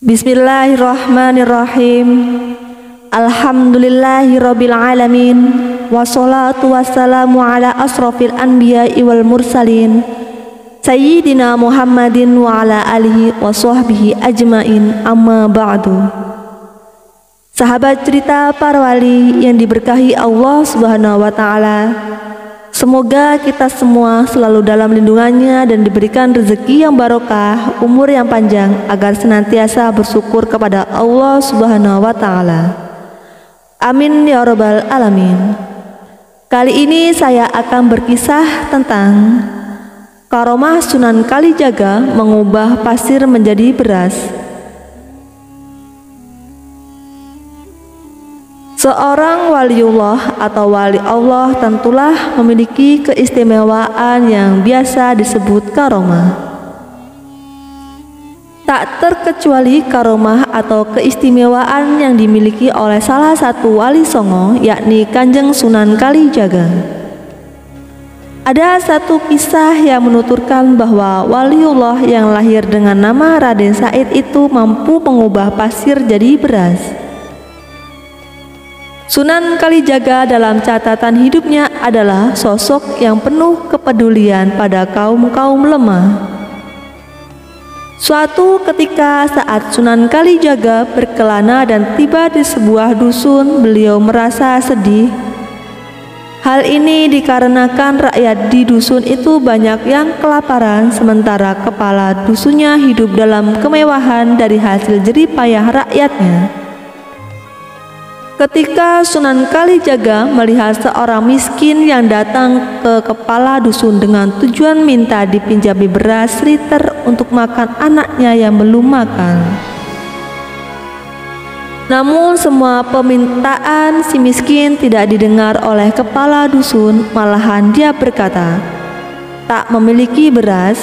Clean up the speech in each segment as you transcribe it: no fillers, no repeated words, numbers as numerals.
Bismillahirrahmanirrahim. Alhamdulillahirabbil alamin. Wassalatu wassalamu ala asrofil anbiya'i wal mursalin Sayyidina Muhammadin wa ala alihi wa sahbihi ajmain, amma ba'du. Sahabat cerita para wali yang diberkahi Allah Subhanahu wa ta'ala, semoga kita semua selalu dalam lindungannya dan diberikan rezeki yang barokah, umur yang panjang, agar senantiasa bersyukur kepada Allah Subhanahu wa ta'ala. Amin ya rabbal alamin. Kali ini saya akan berkisah tentang karomah Sunan Kalijaga mengubah pasir menjadi beras. Seorang waliullah atau wali Allah tentulah memiliki keistimewaan yang biasa disebut karomah. Tak terkecuali karomah atau keistimewaan yang dimiliki oleh salah satu wali songo, yakni Kanjeng Sunan Kalijaga. Ada satu kisah yang menuturkan bahwa waliullah yang lahir dengan nama Raden Said itu mampu mengubah pasir jadi beras. Sunan Kalijaga dalam catatan hidupnya adalah sosok yang penuh kepedulian pada kaum-kaum lemah. Suatu ketika saat Sunan Kalijaga berkelana dan tiba di sebuah dusun, beliau merasa sedih. Hal ini dikarenakan rakyat di dusun itu banyak yang kelaparan, sementara kepala dusunnya hidup dalam kemewahan dari hasil jerih payah rakyatnya. Ketika Sunan Kalijaga melihat seorang miskin yang datang ke kepala dusun dengan tujuan minta dipinjami beras liter untuk makan anaknya yang belum makan. Namun semua permintaan si miskin tidak didengar oleh kepala dusun, malahan dia berkata, tak memiliki beras.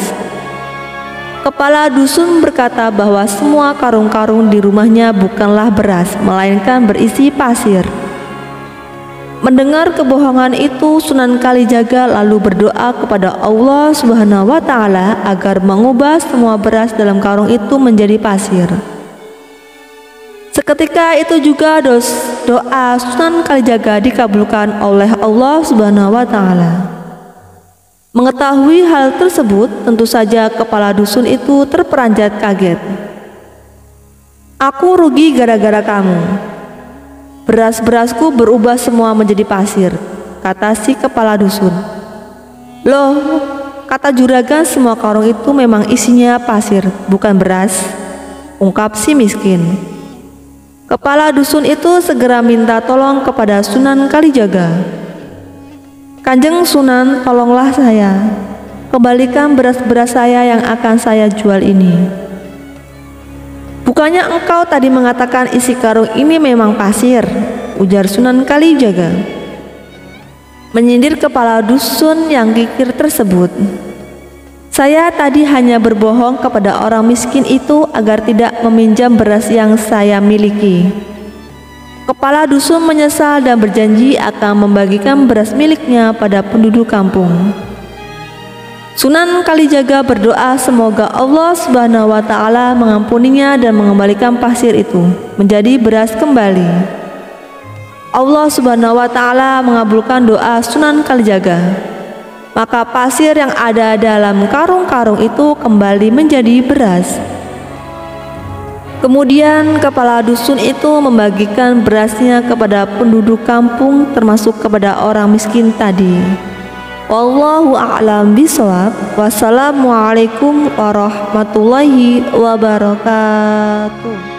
Kepala dusun berkata bahwa semua karung-karung di rumahnya bukanlah beras, melainkan berisi pasir. Mendengar kebohongan itu, Sunan Kalijaga lalu berdoa kepada Allah Subhanahu wa ta'ala agar mengubah semua beras dalam karung itu menjadi pasir. Seketika itu juga doa Sunan Kalijaga dikabulkan oleh Allah Subhanahu wa ta'ala. Mengetahui hal tersebut, tentu saja kepala dusun itu terperanjat kaget. Aku rugi gara-gara kamu. Beras-berasku berubah semua menjadi pasir, kata si kepala dusun. Loh, kata juragan semua karung itu memang isinya pasir, bukan beras, ungkap si miskin. Kepala dusun itu segera minta tolong kepada Sunan Kalijaga. Kanjeng Sunan, tolonglah saya, kembalikan beras-beras saya yang akan saya jual ini. Bukannya engkau tadi mengatakan isi karung ini memang pasir, ujar Sunan Kalijaga, menyindir kepala dusun yang kikir tersebut. Saya tadi hanya berbohong kepada orang miskin itu agar tidak meminjam beras yang saya miliki. Kepala dusun menyesal dan berjanji akan membagikan beras miliknya pada penduduk kampung. Sunan Kalijaga berdoa semoga Allah Subhanahu wa ta'ala mengampuninya dan mengembalikan pasir itu menjadi beras kembali. Allah Subhanahu wa ta'ala mengabulkan doa Sunan Kalijaga. Maka pasir yang ada dalam karung-karung itu kembali menjadi beras. Kemudian kepala dusun itu membagikan berasnya kepada penduduk kampung, termasuk kepada orang miskin tadi. Wallahu a'lam bishawab. Wassalamualaikum warahmatullahi wabarakatuh.